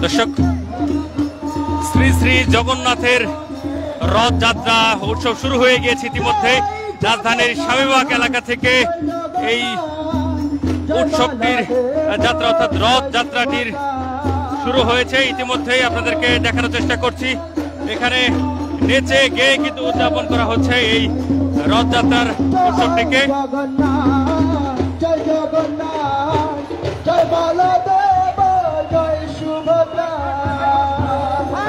দর্শক, শ্রী শ্রী জগন্নাথের রথযাত্রা উৎসব শুরু হয়ে গিয়েছে ইতিমধ্যে। রাজধানীর স্বামীবাগ এলাকা থেকে এই উৎসবটির যাত্রা অর্থাৎ রথযাত্রাটির শুরু হয়েছে। ইতিমধ্যেই আপনাদেরকে দেখানোর চেষ্টা করছি, এখানে নেচে গেয়ে কিন্তু উদযাপন করা হচ্ছে এই রথযাত্রার উৎসবটিকে।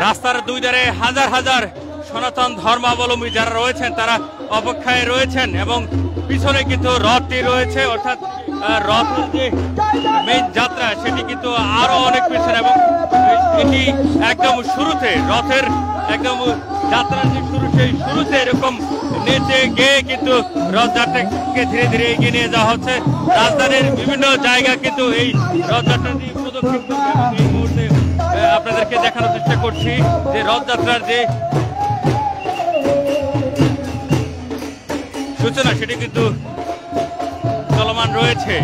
রাস্তার দুই ধারে হাজার হাজার সনাতন ধর্মাবলম্বী যারা রয়েছেন তারা অপেক্ষায় রয়েছেন এবং পিছনে কিন্তু রথটি রয়েছে, অর্থাৎ রথের যে মেইন যাত্রা সেটি কিন্তু আরো অনেক পিছনে এবং এটি একদম শুরুতে, রথের একদম যাত্রার যে শুরু সেই শুরুতে এরকম নেচে গেয়ে কিন্তু রথযাত্রাকে ধীরে ধীরে এগিয়ে নিয়ে যাওয়া হচ্ছে। রাজধানীর বিভিন্ন জায়গা কিন্তু এই রথযাত্রাটি প্রদক্ষিণ করবে এবং এই মুহূর্তে আপনাদেরকে দেখানোর চেষ্টা করছি যে রথযাত্রার যে সূচনা সেটি কিন্তু চলমান রয়েছে।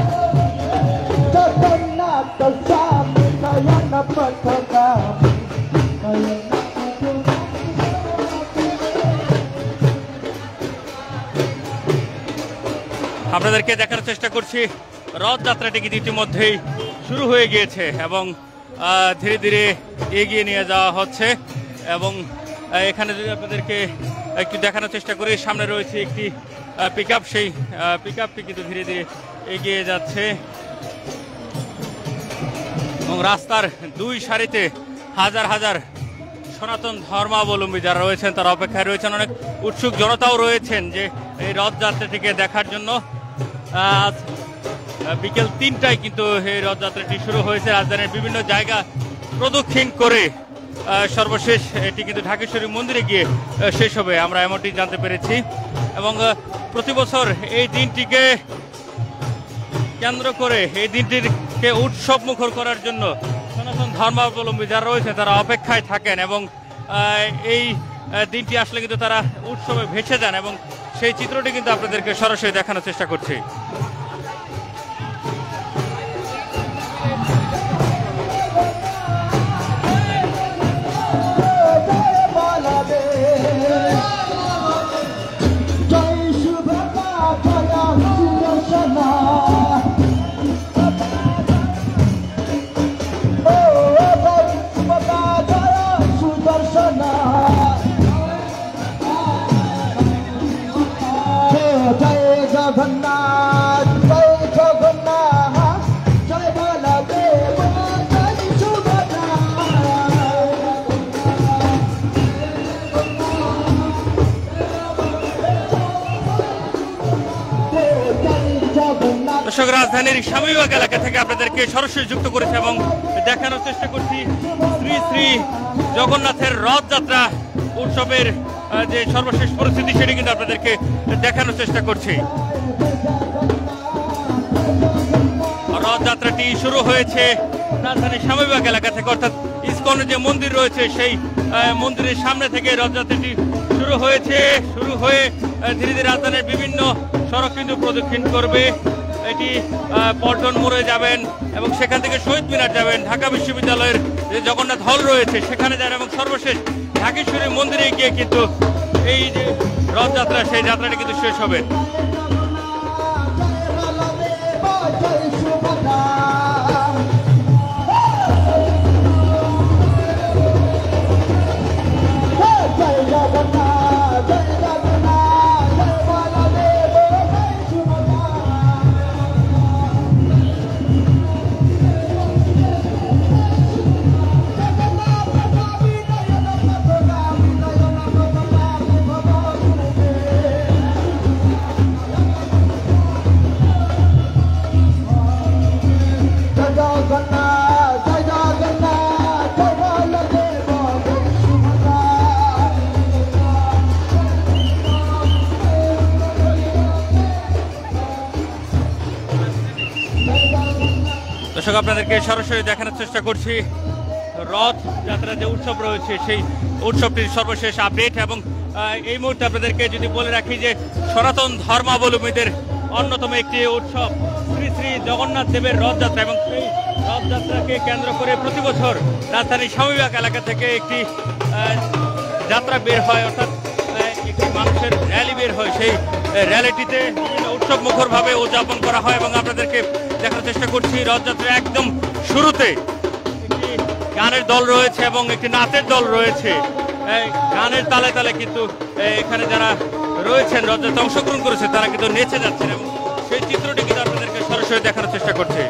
আপনাদেরকে দেখানোর চেষ্টা করছি রথযাত্রাটি কিন্তু ইতিমধ্যেই শুরু হয়ে গিয়েছে এবং ধীরে ধীরে এগিয়ে নিয়ে যাওয়া হচ্ছে। এবং এখানে যদি আপনাদেরকে একটু দেখানোর চেষ্টা করি, সামনে রয়েছে একটি পিকআপ, সেই পিকআপটি কিন্তু ধীরে ধীরে এগিয়ে যাচ্ছে এবং রাস্তার দুই সারিতে হাজার হাজার সনাতন ধর্মাবলম্বী যারা রয়েছেন তারা অপেক্ষায় রয়েছেন। অনেক উৎসুক জনতাও রয়েছেন যে এই রথযাত্রাটিকে দেখার জন্য। আজ বিকেল ৩টায় কিন্তু এই রথযাত্রাটি শুরু হয়েছে। রাজধানীর বিভিন্ন জায়গা প্রদক্ষিণ করে সর্বশেষ এটি কিন্তু ঢাকেশ্বরী মন্দিরে গিয়ে শেষ হবে, আমরা এমনটি জানতে পেরেছি। এবং প্রতি বছর এই দিনটিকে কেন্দ্র করে, এই দিনটিকে উৎসব মুখর করার জন্য সনাতন ধর্মাবলম্বী যারা রয়েছে তারা অপেক্ষায় থাকেন এবং এই দিনটি আসলে কিন্তু তারা উৎসবে ভেসে যান এবং সেই চিত্রটি কিন্তু আপনাদেরকে সরাসরি দেখানোর চেষ্টা করছি। দর্শক, রাজধানীর স্বামীবাগ এলাকা থেকে আপনাদেরকে সরাসরি যুক্ত করেছে এবং দেখানোর চেষ্টা করছি শ্রী শ্রী জগন্নাথের রথযাত্রা উৎসবের যে সর্বশেষ পরিস্থিতি সেটি কিন্তু আপনাদেরকে দেখানোর চেষ্টা করছি। রথযাত্রাটি শুরু হয়েছে রাজধানীর স্বামীবাগ এলাকা থেকে, অর্থাৎ ইসকনের যে মন্দির রয়েছে সেই মন্দিরের সামনে থেকে রথযাত্রাটি শুরু হয়েছে। শুরু হয়ে ধীরে ধীরে রাজধানীর বিভিন্ন সড়ক কিন্তু প্রদক্ষিণ করবে। এটি পল্টন মোড়ে যাবেন এবং সেখান থেকে শহীদ মিনার যাবেন, ঢাকা বিশ্ববিদ্যালয়ের যে জগন্নাথ হল রয়েছে সেখানে যাবেন এবং সর্বশেষ ঢাকেশ্বরী মন্দিরে গিয়ে কিন্তু এই যে রথযাত্রা সেই যাত্রাটি কিন্তু শেষ হবে। দর্শক, আপনাদেরকে সরাসরি দেখানোর চেষ্টা করছি রথ যাত্রার যে উৎসব রয়েছে সেই উৎসবটির সর্বশেষ আপডেট। এবং এই মুহূর্তে আপনাদেরকে যদি বলে রাখি যে সনাতন ধর্মাবলম্বীদের অন্যতম একটি উৎসব শ্রী শ্রী জগন্নাথ দেবের রথযাত্রা এবং সেই রথযাত্রাকে কেন্দ্র করে প্রতি বছর রাজধানীর স্বামীবাগ এলাকা থেকে একটি যাত্রা বের হয়, অর্থাৎ একটি মানুষের র্যালি বের হয়। সেই র্যালিটিতে উৎসব মুখরভাবে উদযাপন করা হয় এবং আপনাদেরকে দেখানোর চেষ্টা করছি রথযাত্রা একদম শুরুতে একটি গানের দল রয়েছে এবং একটি নাচের দল রয়েছে। গানের তালে তালে কিন্তু এখানে যারা রয়েছেন রথযাত্রা অংশগ্রহণ করেছে তারা কিন্তু নেচে যাচ্ছেন এবং সেই চিত্রটি কিন্তু আপনাদেরকে সরাসরি দেখানোর চেষ্টা করছে।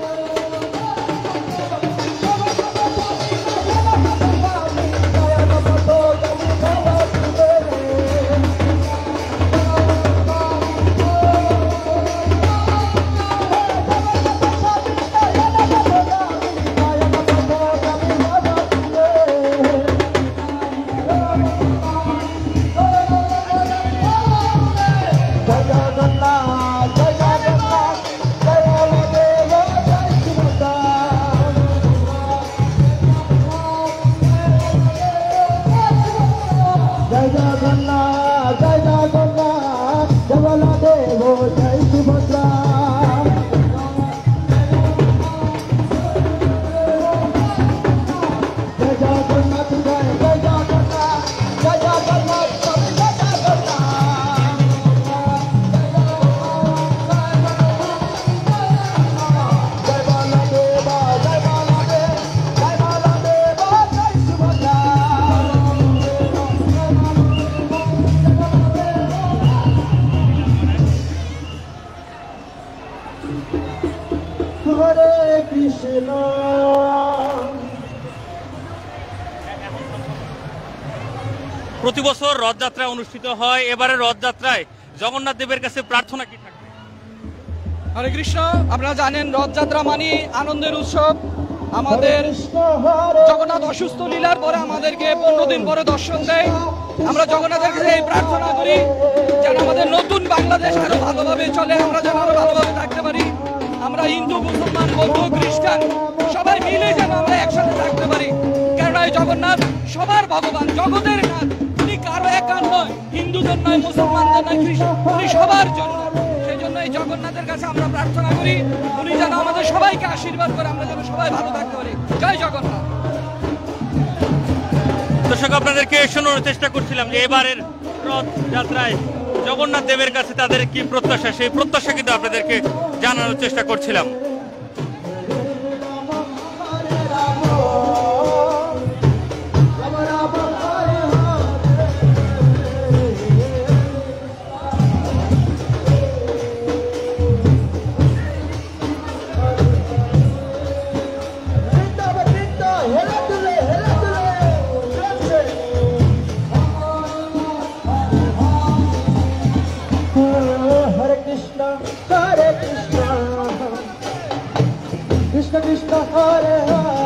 প্রতি বছর রথযাত্রা অনুষ্ঠিত হয়, এবারে রথযাত্রায় জগন্নাথ দেবের কাছে প্রার্থনা কি থাকবে? হরে কৃষ্ণ। আপনারা জানেন রথযাত্রা মানে আনন্দের উৎসব। আমাদের জগন্নাথ অসুস্থ লীলার পরে আমাদেরকে 15 দিন পরে দর্শন দেয়। আমরা জগন্নাথের কাছে এই প্রার্থনা করি যেন আমাদের নতুন বাংলাদেশ আরো ভালোভাবে চলে, আমরা যেন আরো ভালোভাবে থাকতে পারি। আমরা হিন্দু, মুসলমান, বৌদ্ধ, খ্রিস্টান সবাই মিলে যেন আমরা একসাথে থাকতে পারি। কেননা এই জগন্নাথ সবার ভগবান, জগতের নাথ। উনি কারো একার নয়, হিন্দুদের নয়, মুসলমানদের নয়, খ্রিস্টান, উনি সবার জন্য। সেই জন্য এই জগন্নাথের কাছে আমরা প্রার্থনা করি উনি যেন আমাদের সবাইকে আশীর্বাদ করে, আমরা যেন সবাই ভালো থাকতে পারি। জয় জগন্নাথ। দর্শক, আপনাদেরকে শোনানোর চেষ্টা করছিলাম যে এবারের রথযাত্রায় জগন্নাথ দেবের কাছে তাদের কি প্রত্যাশা, সেই প্রত্যাশা কিন্তু আপনাদেরকে জানানোর চেষ্টা করছিলাম। Krishna Krishna Hare Hare